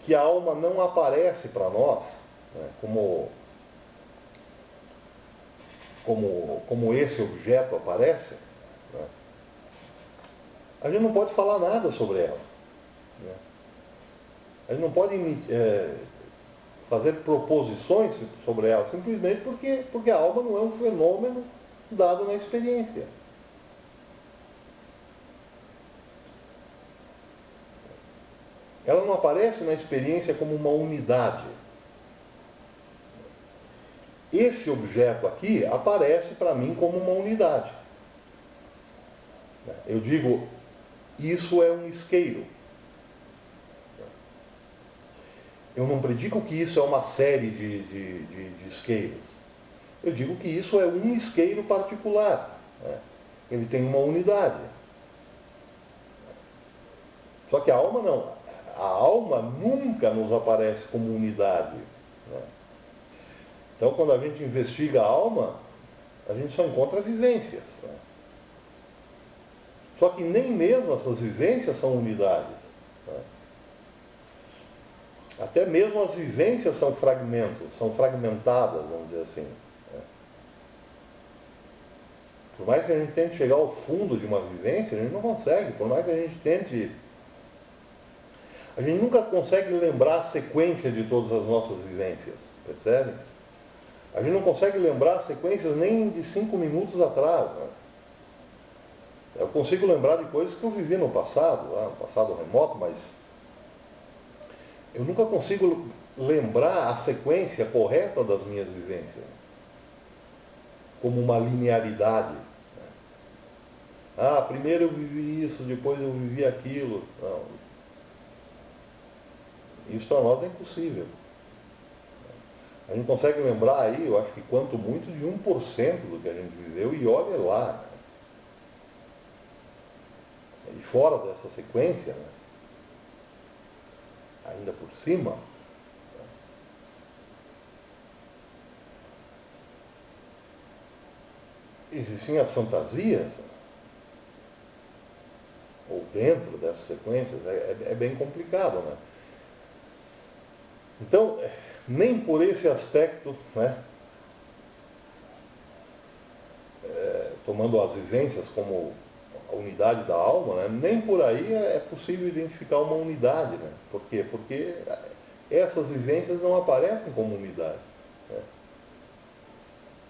que a alma não aparece para nós, né, como esse objeto aparece, né, a gente não pode falar nada sobre ela. Né? A gente não pode fazer proposições sobre ela, simplesmente porque a alma não é um fenômeno dado na experiência. Ela não aparece na experiência como uma unidade. Esse objeto aqui aparece para mim como uma unidade. Eu digo, isso é um isqueiro. Eu não predico que isso é uma série de isqueiros. Eu digo que isso é um isqueiro particular. Ele tem uma unidade. Só que a alma não. A alma nunca nos aparece como unidade. Então, quando a gente investiga a alma, a gente só encontra vivências. Só que nem mesmo essas vivências são unidades. Até mesmo as vivências são fragmentos, são fragmentadas, vamos dizer assim. Por mais que a gente tente chegar ao fundo de uma vivência, a gente não consegue. Por mais que a gente tente... A gente nunca consegue lembrar a sequência de todas as nossas vivências, percebe? A gente não consegue lembrar sequências nem de 5 minutos atrás, né? Eu consigo lembrar de coisas que eu vivi no passado, no passado remoto, mas eu nunca consigo lembrar a sequência correta das minhas vivências, como uma linearidade. Primeiro eu vivi isso, depois eu vivi aquilo. Não. Isso para nós é impossível. A gente consegue lembrar aí, eu acho que quanto muito, de 1% do que a gente viveu, e olha lá. E fora dessa sequência, né? Ainda por cima, existem as fantasias, ou dentro dessas sequências, é bem complicado, né? Então, nem por esse aspecto, né, tomando as vivências como a unidade da alma, né, nem por aí é possível identificar uma unidade. Né? Por quê? Porque essas vivências não aparecem como unidade. Né?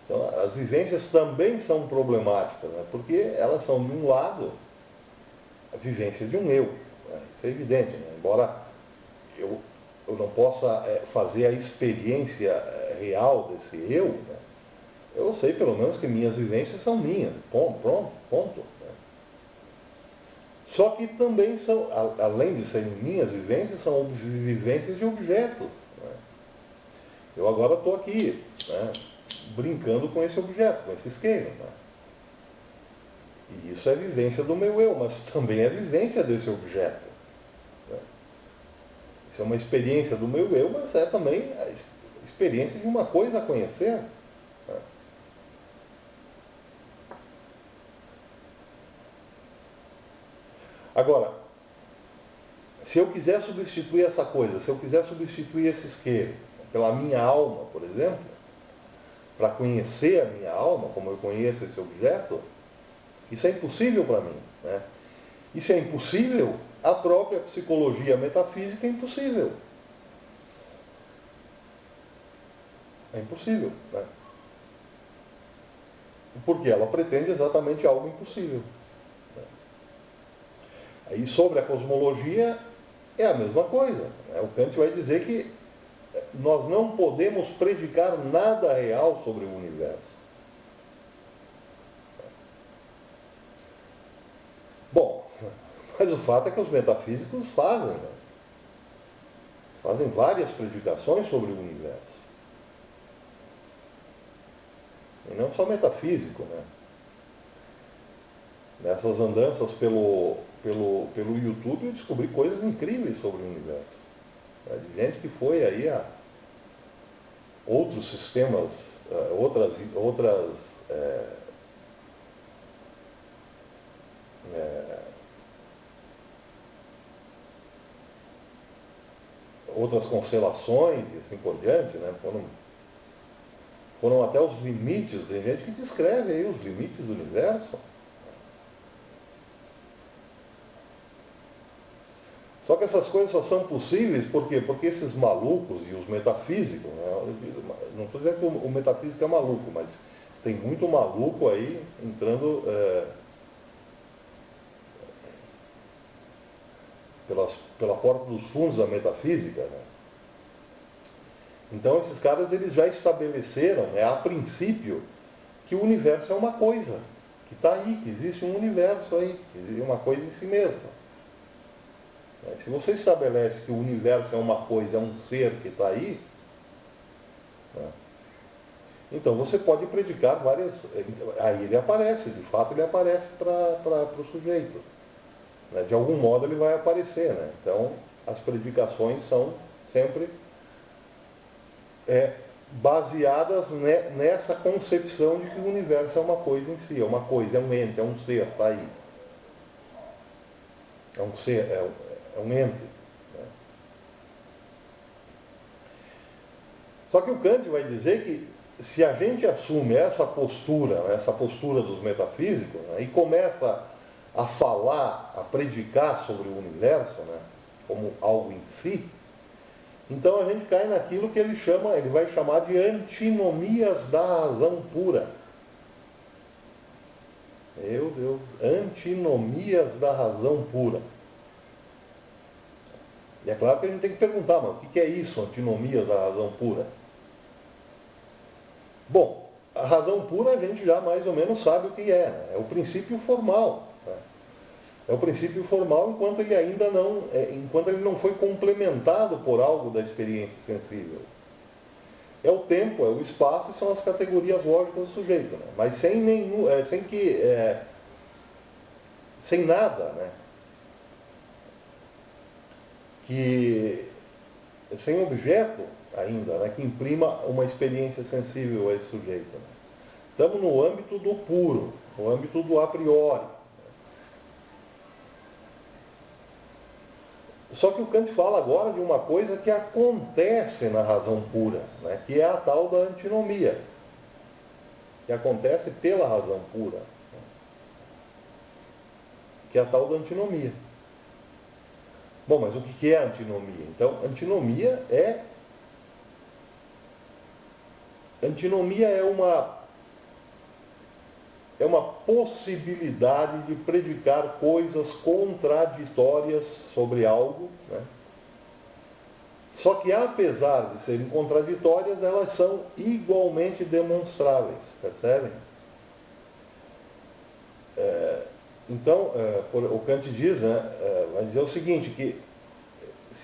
Então, as vivências também são problemáticas, né? Porque elas são, de um lado, a vivência de um eu. Né? Isso é evidente. Né? Embora eu não possa fazer a experiência real desse eu, né? Eu sei pelo menos que minhas vivências são minhas. Ponto. Né? Só que também são, além de serem minhas vivências, são vivências de objetos. Né? Eu agora estou aqui, né, brincando com esse objeto, com esse isqueiro. Né? E isso é vivência do meu eu, mas também é vivência desse objeto. Né? Isso é uma experiência do meu eu, mas é também a experiência de uma coisa a conhecer. Né? Agora, se eu quiser substituir essa coisa, se eu quiser substituir esse isqueiro pela minha alma, por exemplo, para conhecer a minha alma, como eu conheço esse objeto, isso é impossível para mim. Né? Isso é impossível, a própria psicologia metafísica é impossível. É impossível. Né? Porque ela pretende exatamente algo impossível. Né? Aí sobre a cosmologia é a mesma coisa. Né? O Kant vai dizer que nós não podemos predicar nada real sobre o universo. Bom, mas o fato é que os metafísicos fazem. Né? Fazem várias predicações sobre o universo. E não só metafísico, né? Nessas andanças pelo YouTube eu descobri coisas incríveis sobre o universo. Né? De gente que foi aí a outros sistemas, outras constelações e assim por diante, né? Foram até os limites, tem gente que descreve aí os limites do universo. Só que essas coisas só são possíveis por quê? Porque esses malucos e os metafísicos, né? Não estou dizendo que o metafísico é maluco, mas tem muito maluco aí entrando pela porta dos fundos da metafísica. Né? Então esses caras eles já estabeleceram, a princípio, que o universo é uma coisa, que está aí, que existe um universo aí, que existe uma coisa em si mesma. Se você estabelece que o universo é uma coisa, é um ser que está aí, né, então você pode predicar várias. Aí ele aparece, de fato ele aparece para o sujeito. Né, de algum modo ele vai aparecer. Né? Então as predicações são sempre baseadas nessa concepção de que o universo é uma coisa em si, é uma coisa, é um ente, é um ser, está aí. É um ser, é um ente. Né? Só que o Kant vai dizer que se a gente assume essa postura, né, essa postura dos metafísicos, né, e começa a falar, a predicar sobre o universo, né, como algo em si, então a gente cai naquilo que ele vai chamar de antinomias da razão pura. Meu Deus, antinomias da razão pura. E é claro que a gente tem que perguntar, mas o que é isso, antinomias da razão pura? Bom, a razão pura a gente já mais ou menos sabe o que é, né? É o princípio formal. Né? É o princípio formal enquanto ele ainda não, enquanto ele não foi complementado por algo da experiência sensível. É o tempo, é o espaço e são as categorias lógicas do sujeito, né? Mas sem nada, né? Sem objeto ainda, né? Que imprima uma experiência sensível a esse sujeito. Né? Estamos no âmbito do puro, no âmbito do a priori. Só que o Kant fala agora de uma coisa que acontece na razão pura, né? Que é a tal da antinomia, que acontece pela razão pura, né? Que é a tal da antinomia. Bom, mas o que é antinomia? Então, antinomia é uma possibilidade de predicar coisas contraditórias sobre algo, né? Só que apesar de serem contraditórias, elas são igualmente demonstráveis, percebem? Então, o Kant diz, né, vai dizer o seguinte, que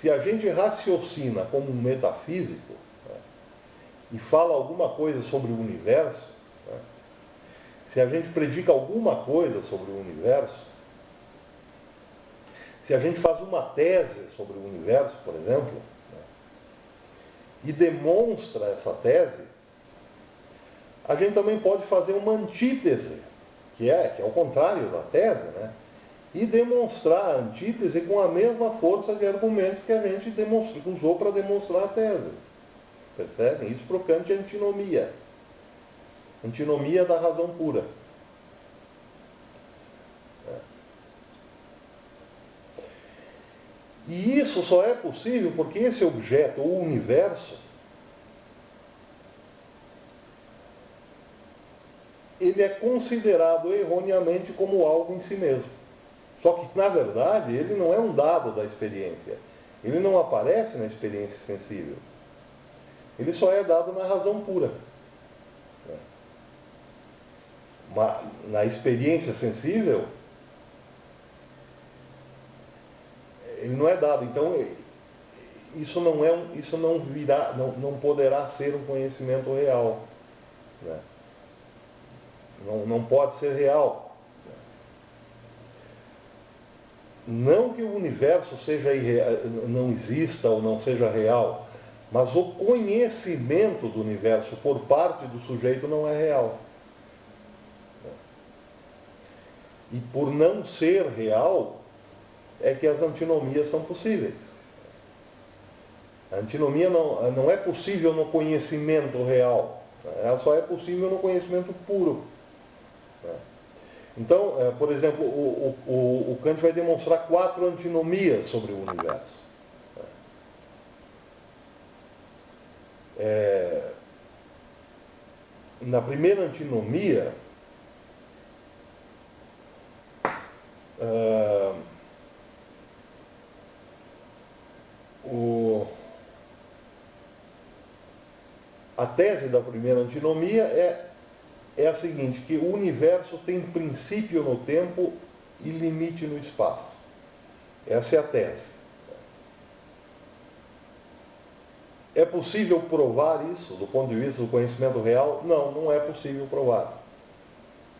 se a gente raciocina como um metafísico, né, e fala alguma coisa sobre o universo, né, se a gente predica alguma coisa sobre o universo, se a gente faz uma tese sobre o universo, por exemplo, né, e demonstra essa tese, a gente também pode fazer uma antítese, que é o contrário da tese, né, e demonstrar a antítese com a mesma força de argumentos que a gente usou para demonstrar a tese. Percebem? Isso para o Kant é antinomia. Antinomia da razão pura. E isso só é possível porque esse objeto, o universo, ele é considerado erroneamente como algo em si mesmo. Só que, na verdade, ele não é um dado da experiência. Ele não aparece na experiência sensível. Ele só é dado na razão pura. Na experiência sensível, ele não é dado. Então, isso não poderá ser um conhecimento real. Né? Não pode ser real. Não que o universo não exista ou não seja real, mas o conhecimento do universo por parte do sujeito não é real. E por não ser real, é que as antinomias são possíveis. A antinomia não é possível no conhecimento real, ela só é possível no conhecimento puro. Então, por exemplo, o Kant vai demonstrar 4 antinomias sobre o universo. Na primeira antinomia, a tese da primeira antinomia é a seguinte, que o universo tem princípio no tempo e limite no espaço. Essa é a tese. É possível provar isso do ponto de vista do conhecimento real? Não, não é possível provar.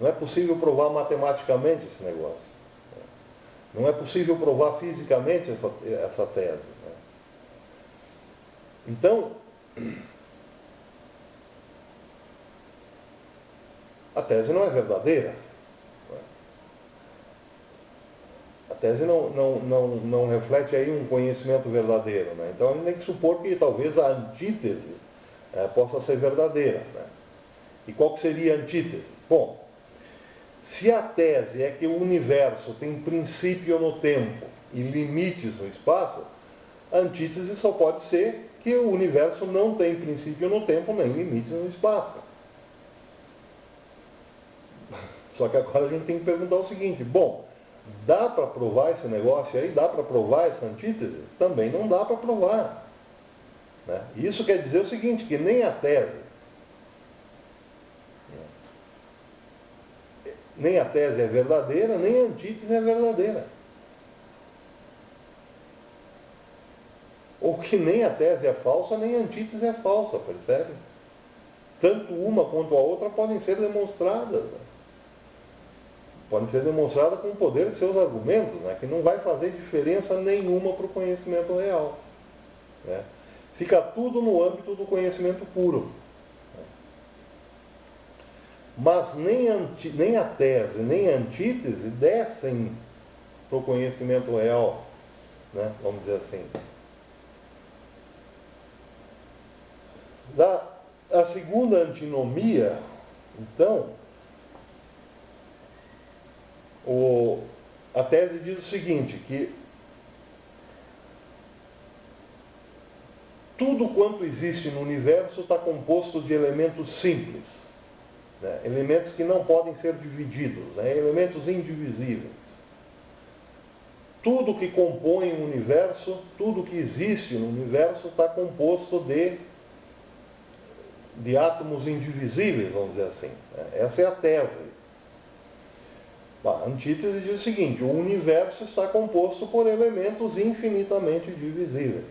Não é possível provar matematicamente esse negócio. Não é possível provar fisicamente essa tese. Então, a tese não é verdadeira. A tese não reflete aí um conhecimento verdadeiro. Né? Então a gente tem que supor que talvez a antítese possa ser verdadeira. Né? E qual que seria a antítese? Bom, se a tese é que o universo tem princípio no tempo e limites no espaço, a antítese só pode ser que o universo não tem princípio no tempo nem limites no espaço. Só que agora a gente tem que perguntar o seguinte: bom, dá para provar esse negócio aí? Dá para provar essa antítese? Também não dá para provar. Né? Isso quer dizer o seguinte, que nem a tese, nem a tese é verdadeira, nem a antítese é verdadeira. Ou que nem a tese é falsa, nem a antítese é falsa, percebe? Tanto uma quanto a outra podem ser demonstradas. Né? Podem ser demonstradas com o poder de seus argumentos, né? Que não vai fazer diferença nenhuma para o conhecimento real. Né? Fica tudo no âmbito do conhecimento puro. Mas nem a tese, nem a antítese descem para o conhecimento real, né? Vamos dizer assim. A segunda antinomia, então, a tese diz o seguinte, que tudo quanto existe no universo está composto de elementos simples, né? Elementos que não podem ser divididos, né? Elementos indivisíveis. Tudo que compõe o universo, tudo que existe no universo está composto de átomos indivisíveis, vamos dizer assim. Essa é a tese. A antítese diz o seguinte: o universo está composto por elementos infinitamente divisíveis.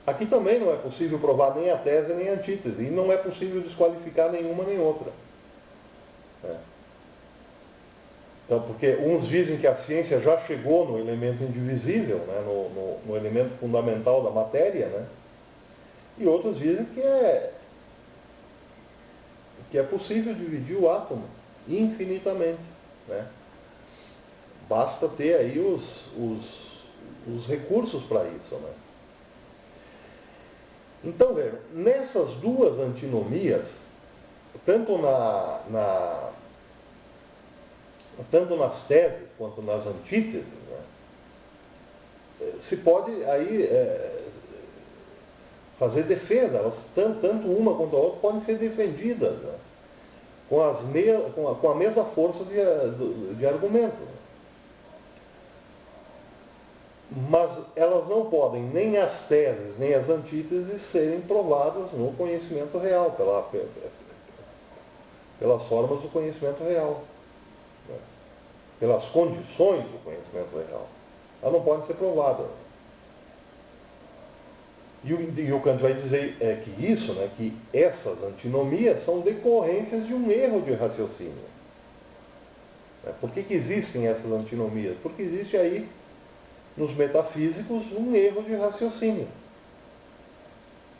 Aqui também não é possível provar nem a tese nem a antítese, e não é possível desqualificar nenhuma nem outra. Então, porque uns dizem que a ciência já chegou no elemento indivisível, né, no elemento fundamental da matéria, né, e outros dizem que é possível dividir o átomo infinitamente. Né? Basta ter aí os recursos para isso. Né? Então, veja, nessas duas antinomias, tanto nas teses quanto nas antíteses, né, se pode aí fazer defesa. Elas, tanto uma quanto a outra podem ser defendidas, né, com a mesma força de argumento. Mas elas não podem, nem as teses, nem as antíteses, serem provadas no conhecimento real, pelas formas do conhecimento real, né? Pelas condições do conhecimento real. Elas não podem ser provadas. E o Kant vai dizer que isso, né, que essas antinomias são decorrências de um erro de raciocínio. Por que existem essas antinomias? Porque existe aí, nos metafísicos, um erro de raciocínio.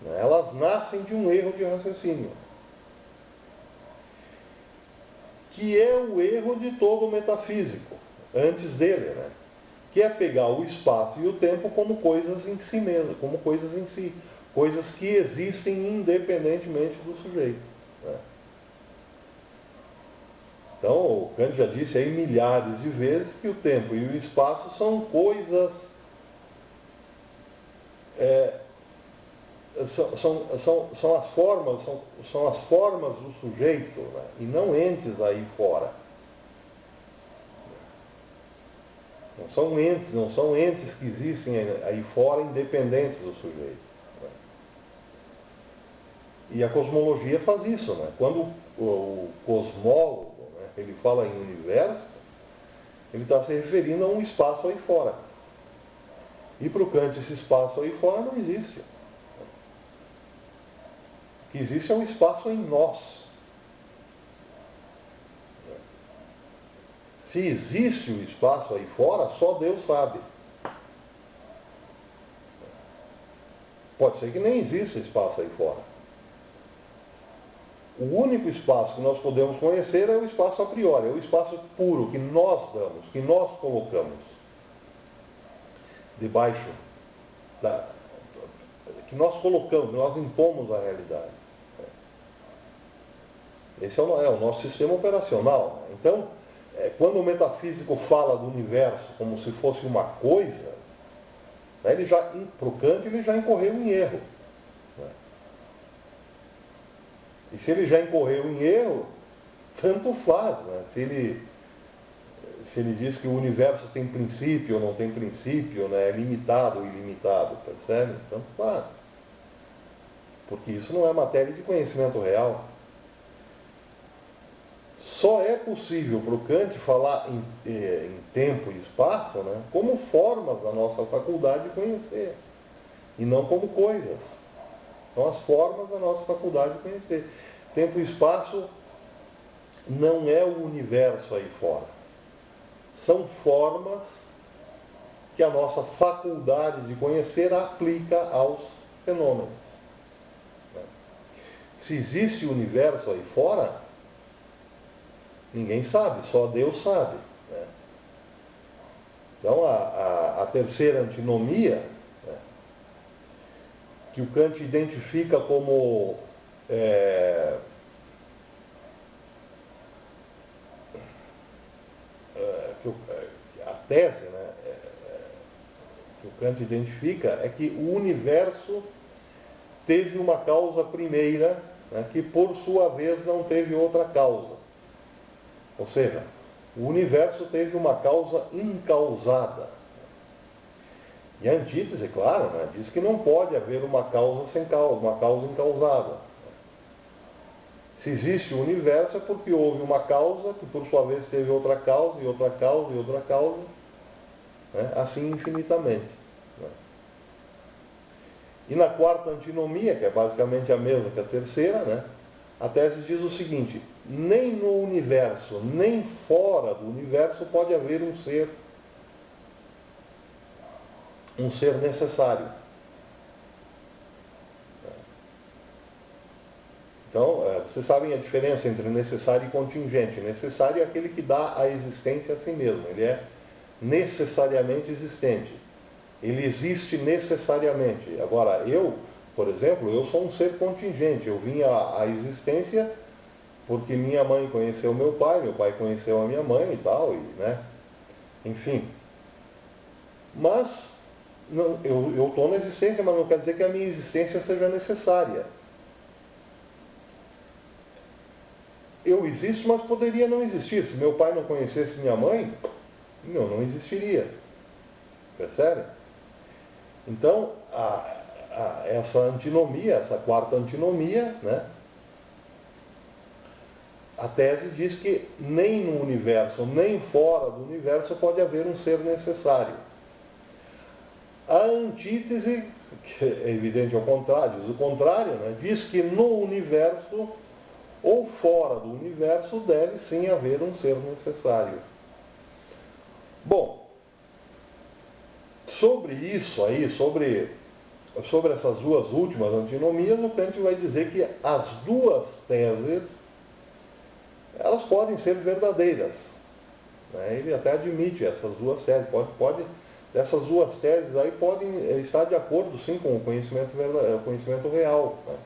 Elas nascem de um erro de raciocínio, que é o erro de todo metafísico, antes dele, né? Que é pegar o espaço e o tempo como coisas em si mesmas, como coisas em si, coisas que existem independentemente do sujeito. Né? Então, o Kant já disse aí milhares de vezes que o tempo e o espaço são coisas, são as formas do sujeito, né? E não entes aí fora. Não são entes que existem aí fora independentes do sujeito. Né? E a cosmologia faz isso. Né? Quando o cosmólogo, né, ele fala em universo, ele está se referindo a um espaço aí fora. E para o Kant esse espaço aí fora não existe. O que existe é um espaço em nós. Se existe o espaço aí fora, só Deus sabe. Pode ser que nem exista espaço aí fora. O único espaço que nós podemos conhecer é o espaço a priori, é o espaço puro que nós damos, que nós colocamos debaixo que nós colocamos, nós impomos a realidade. Esse é o nosso sistema operacional. Então, quando o metafísico fala do universo como se fosse uma coisa, né, para o Kant ele já incorreu em erro. Né? E se ele já incorreu em erro, tanto faz. Né? Se ele diz que o universo tem princípio ou não tem princípio, né, é limitado ou ilimitado, percebe? Tanto faz. Porque isso não é matéria de conhecimento real. Só é possível para o Kant falar em tempo e espaço, né, como formas da nossa faculdade de conhecer, e não como coisas. São as formas da nossa faculdade de conhecer. Tempo e espaço não é o universo aí fora. São formas que a nossa faculdade de conhecer aplica aos fenômenos. Se existe o universo aí fora, ninguém sabe, só Deus sabe. Né? Então, a terceira antinomia, né, que o Kant identifica como a tese, né, que o Kant identifica, é que o universo teve uma causa primeira, né, que por sua vez não teve outra causa. Ou seja, o universo teve uma causa incausada. E a antítese, claro, né, diz que não pode haver uma causa sem causa, uma causa incausada. Se existe o universo é porque houve uma causa que por sua vez teve outra causa e outra causa e outra causa, né, assim infinitamente. Né? E na quarta antinomia, que é basicamente a mesma que a terceira, né, a tese diz o seguinte: nem no universo, nem fora do universo pode haver um ser necessário. Então, vocês sabem a diferença entre necessário e contingente. Necessário é aquele que dá a existência a si mesmo. Ele é necessariamente existente. Ele existe necessariamente. Agora, eu, por exemplo, eu sou um ser contingente. Eu vim à existência porque minha mãe conheceu meu pai conheceu a minha mãe e tal, né? Enfim. Mas, não, eu estou na existência, mas não quer dizer que a minha existência seja necessária. Eu existo, mas poderia não existir. Se meu pai não conhecesse minha mãe, não existiria. Percebe? Então, essa antinomia, essa quarta antinomia, né? A tese diz que nem no universo, nem fora do universo pode haver um ser necessário. A antítese, que é evidente ao contrário, diz o contrário, né? Diz que no universo ou fora do universo deve sim haver um ser necessário. Bom, sobre isso aí, sobre essas duas últimas antinomias, o Kant vai dizer que as duas teses, elas podem ser verdadeiras. Né? Ele até admite essas duas teses. Essas duas teses aí podem estar de acordo sim com o conhecimento real. Né?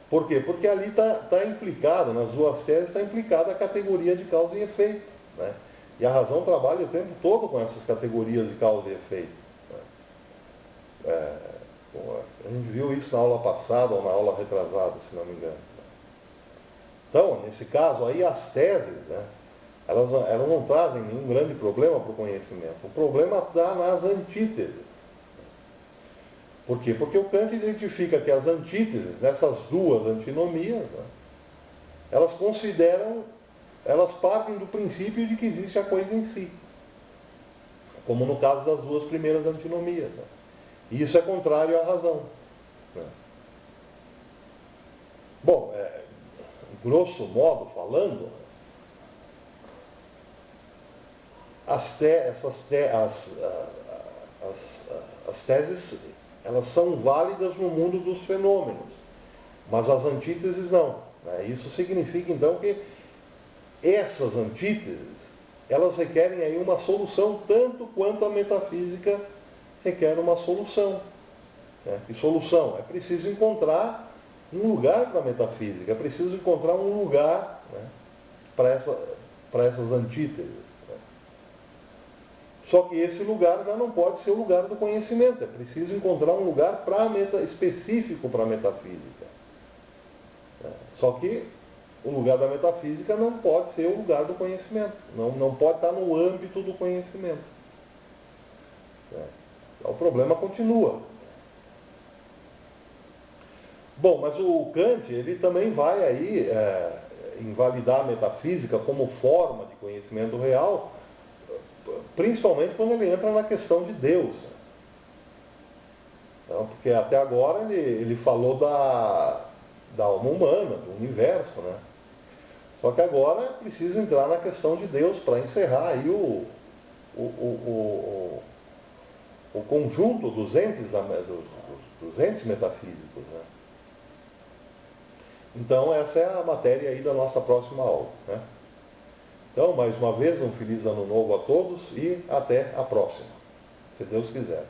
Por quê? Porque ali está implicado, nas duas teses está implicada a categoria de causa e efeito. Né? E a razão trabalha o tempo todo com essas categorias de causa e efeito. Né? A gente viu isso na aula passada ou na aula retrasada, se não me engano. Então, nesse caso aí, as teses, né, elas não trazem nenhum grande problema para o conhecimento. O problema está nas antíteses. Por quê? Porque o Kant identifica que as antíteses, nessas duas antinomias, né, elas partem do princípio de que existe a coisa em si. Como no caso das duas primeiras antinomias. Né? E isso é contrário à razão. Né? Bom, grosso modo falando, as teses elas são válidas no mundo dos fenômenos, mas as antíteses não. Né? Isso significa então que essas antíteses elas requerem aí uma solução tanto quanto a metafísica requer uma solução. Né? E solução? É preciso encontrar um lugar para a metafísica, é preciso encontrar um lugar, né, para essas antíteses. Né? Só que esse lugar já não pode ser o lugar do conhecimento, é preciso encontrar um lugar específico para a metafísica. Né? Só que o lugar da metafísica não pode ser o lugar do conhecimento, não pode estar no âmbito do conhecimento. Né? O problema continua. Bom, mas o Kant, ele também vai aí invalidar a metafísica como forma de conhecimento real, principalmente quando ele entra na questão de Deus. Então, porque até agora ele falou da alma humana, do universo, né? Só que agora é preciso entrar na questão de Deus para encerrar aí o conjunto dos entes metafísicos. Né? Então, essa é a matéria aí da nossa próxima aula. Né? Então, mais uma vez, um feliz ano novo a todos e até a próxima, se Deus quiser.